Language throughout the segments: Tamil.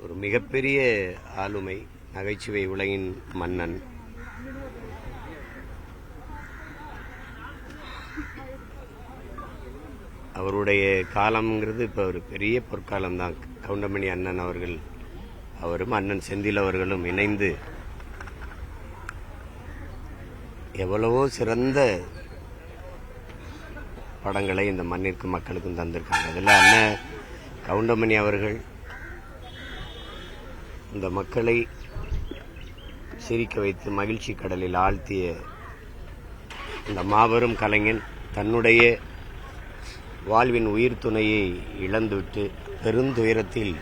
ஒரு மிகப்பெரிய ஆளுமை, நகைச்சுவை உலகின் மன்னன். அவருடைய காலம்ங்கிறது இப்போ ஒரு பெரிய பொற்காலம்தான். கவுண்டமணி அண்ணன் அவர்கள், அவரும் அண்ணன் செந்தில் அவர்களும் இணைந்து எவ்வளவோ சிறந்த படங்களை இந்த மண்ணிற்கு மக்களுக்கும் தந்திருக்காங்க. அதில் அண்ணன் கவுண்டமணி அவர்கள் இந்த மக்களை சிரிக்க வைத்து மகிழ்ச்சி கடலில் ஆழ்த்திய இந்த மாபெரும் கலைஞன் தன்னுடைய வாழ்வின் உயிர் துணையை இழந்துவிட்டு பெருந்துயரத்தில்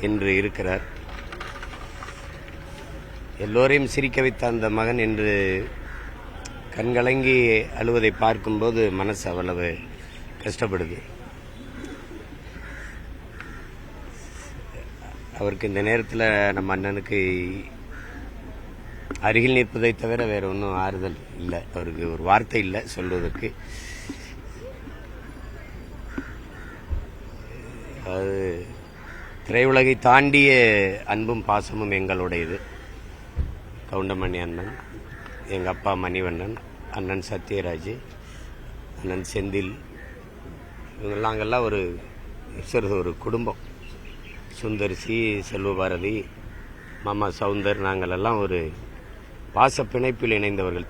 இன்று இருக்கிறார். எல்லோரையும் சிரிக்க வைத்த அந்த மகன் என்று கண்கலங்கி அழுவதை பார்க்கும்போது மனசு அவ்வளவு கஷ்டப்படுது. அவருக்கு இந்த நேரத்தில் நம்ம அண்ணனுக்கு அருகில் நிற்பதை தவிர வேற ஒன்றும் ஆறுதல் இல்லை. அவருக்கு ஒரு வார்த்தை இல்லை சொல்வதற்கு. அது திரையுலகை தாண்டிய அன்பும் பாசமும் எங்களுடையது. கவுண்டமணி அண்ணன், எங்கள் அப்பா மணிவண்ணன், அண்ணன் சத்யராஜ், அண்ணன் செந்தில், இவங்கெல்லாம் ஒரு குடும்பம். சுந்தர்சி, செல்வபாரதி, மாமா சவுந்தர், நாங்களெல்லாம் ஒரு பாச பிணைப்பில் இணைந்தவர்கள்.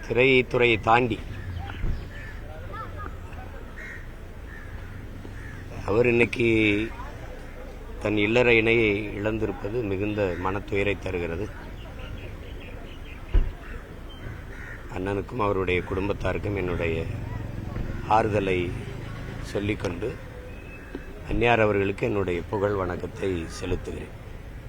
திரைத்துறையை தாண்டி அவர் இன்னைக்கு தன் இல்லற இணையை இழந்திருப்பது மிகுந்த மனத்துயரை தருகிறது. அண்ணனுக்கும் அவருடைய குடும்பத்தாருக்கும் என்னுடைய ஆறுதலை சொல்லிக்கொண்டு அந்நியார் அவர்களுக்கு என்னுடைய புகழ் வணக்கத்தை செலுத்துகிறேன்.